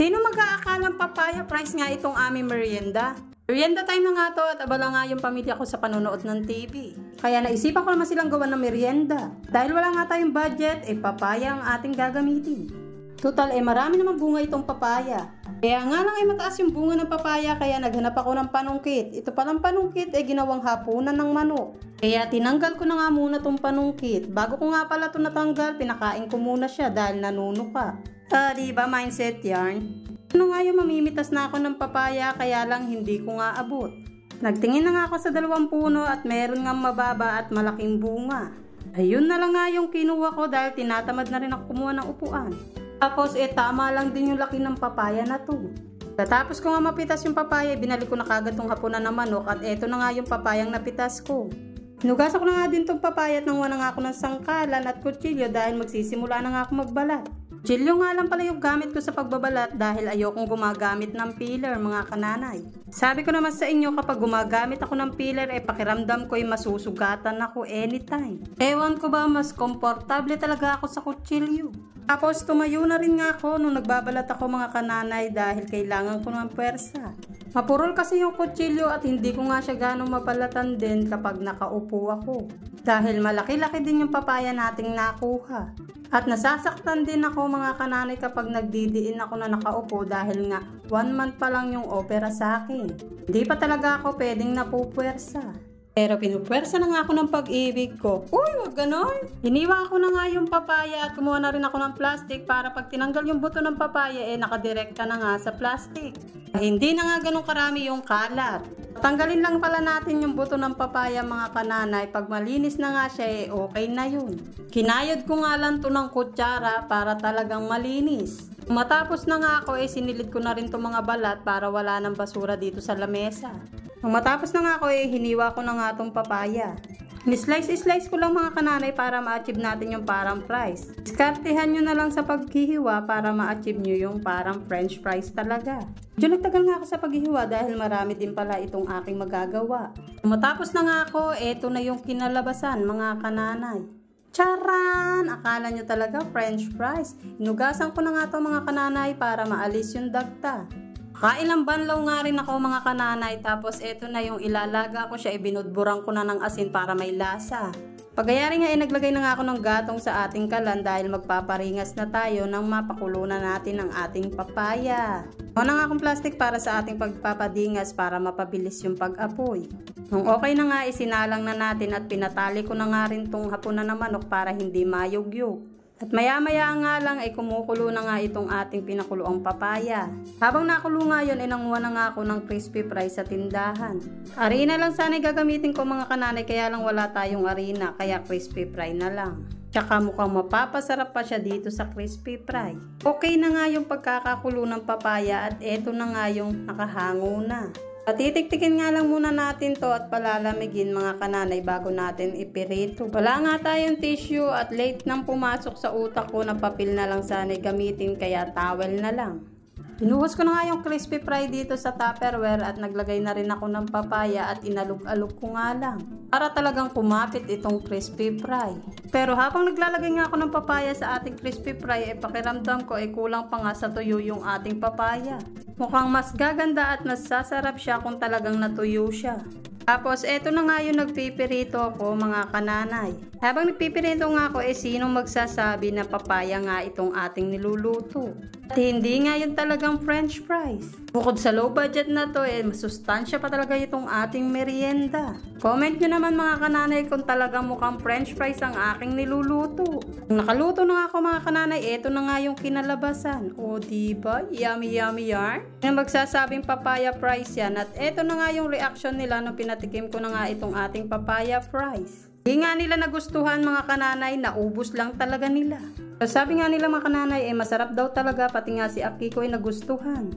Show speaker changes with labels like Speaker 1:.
Speaker 1: Sino mag-aakalang papaya price nga itong aming merienda? Merienda time na nga to at abala nga yung pamilya ko sa panonood ng TV. Kaya naisipan ko naman silang gawa ng merienda. Dahil wala nga tayong budget, papaya ang ating gagamitin. Total marami naman bunga itong papaya. Kaya nga lang mataas yung bunga ng papaya kaya naghanap ako ng panungkit. Ito palang panungkit ginawang hapunan ng manok. Kaya tinanggal ko na nga muna tong panungkit. Bago ko nga pala ito natanggal, pinakain ko muna siya dahil nanunuka. Diba mindset yarn? Ano nga yung mamimitas na ako ng papaya kaya lang hindi ko nga abot. Nagtingin na nga ako sa 2 puno at meron nga mababa at malaking bunga. Ayun na lang nga yung kinuha ko dahil tinatamad na rin ako kumuha ng upuan. Tapos tama lang din yung laki ng papaya na to. Tapos ko nga mapitas yung papaya, binalik ko na kagad tong hapunan ng manok at eto na nga yung papayang napitas ko. Hinugasan ko na nga din tong papaya at nanguha na nga ako ng sangkalan at kutsilyo dahil magsisimula na nga ako magbalat. Kutsilyo nga lang pala yung gamit ko sa pagbabalat dahil ayokong gumagamit ng peeler mga kananay. Sabi ko naman sa inyo kapag gumagamit ako ng peeler pakiramdam ko masusugatan ako anytime. Ewan ko ba mas komportable talaga ako sa kutsilyo. Tapos tumayo na rin nga ako nung nagbabalat ako mga kananay dahil kailangan ko ng puwersa. Mapurol kasi yung kutsilyo at hindi ko nga siya ganong mapalatan din kapag nakaupo ako. Dahil malaki-laki din yung papaya nating nakuha. At nasasaktan din ako mga kananay kapag nagdidiin ako na nakaupo dahil nga 1 month pa lang yung opera sa akin. Hindi pa talaga ako pwedeng napupuwersa. Pero pinupuwersa na nga ako ng pag-ibig ko. Uy, wag ganon! Hiniwa ko na nga yung papaya at kumuha na rin ako ng plastic para pag tinanggal yung buto ng papaya nakadirekta na nga sa plastic. Hindi na nga ganun karami yung kalat. Tanggalin lang pala natin yung buto ng papaya mga kananay. Pag malinis na nga siya okay na yun. Kinayod ko nga lang to ng kutsara para talagang malinis. Matapos na nga ako sinilid ko na rin itong mga balat para wala ng basura dito sa lamesa. Nung matapos na nga ako hiniwa ko na nga itong papaya. Ni-slice ko lang mga kananay para ma-achieve natin yung parang fries. Diskartehan nyo na lang sa paghihiwa para ma-achieve nyo yung parang french fries talaga. Medyo nagtagal nga ako sa paghihiwa dahil marami din pala itong aking magagawa. Matapos na nga ako, eto na yung kinalabasan mga kananay. Charan! Akala nyo talaga french fries. Inugasan ko na nga to mga kananay para maalis yung dagta. Kailang banlaw nga rin ako mga kananay tapos eto na yung ilalaga ko siya binudburan ko na ng asin para may lasa. Pagayari nga naglagay na nga ako ng gatong sa ating kalan dahil magpaparingas na tayo nang mapakulo na natin ang ating papaya. Kuha na nga akong plastic para sa ating pagpapadingas para mapabilis yung pag-apoy. Nung okay na nga isinalang na natin at pinatali ko na nga rin tong hapunan ng manok para hindi mayugyug. At maya-maya nga lang kumukulo na nga itong ating pinakuloang papaya. Habang nakulo nga yun nanguha na nga ako ng crispy fries sa tindahan. Harina lang sana gagamitin ko mga kananay kaya lang wala tayong harina kaya crispy fry na lang. Tsaka mukhang mapapasarap pa siya dito sa crispy fry. Okay na nga yung pagkakakulo ng papaya at eto na nga yung nakahango na. Titiktikin nga lang muna natin to at palalamigin mga kananay bago natin ipirito. Wala nga tayong tissue at late nang pumasok sa utak ko na papel na lang sana gamitin kaya towel na lang. Inuhos ko na nga yung crispy fry dito sa Tupperware at naglagay na rin ako ng papaya at inalog-alog ko nga lang. Para talagang kumapit itong crispy fry. Pero habang naglalagay nga ako ng papaya sa ating crispy fry pakiramdam ko kulang pa nga sa tuyo yung ating papaya. Mukhang mas gaganda at mas sasarap siya kung talagang natuyo siya. Tapos eto na nga yung nagpipirito ako mga kananay. Habang nagpipirito nga ako sinong magsasabi na papaya nga itong ating niluluto. At hindi nga yun talagang french fries. Bukod sa low budget na to masustansya pa talaga itong ating merienda. Comment nyo naman mga kananay kung talagang mukhang french fries ang aking niluluto. Kung nakaluto na nga ako mga kananay, eto na nga yung kinalabasan. O diba? Yummy yummy yarn? Yung magsasabing papaya fries yan at eto na nga yung reaction nila nung pinatikim ko na nga itong ating papaya fries. Hindi nga nila nagustuhan mga kananay, naubos lang talaga nila. So, sabi nga nila mga kananay masarap daw talaga pati nga si Akiko nagustuhan.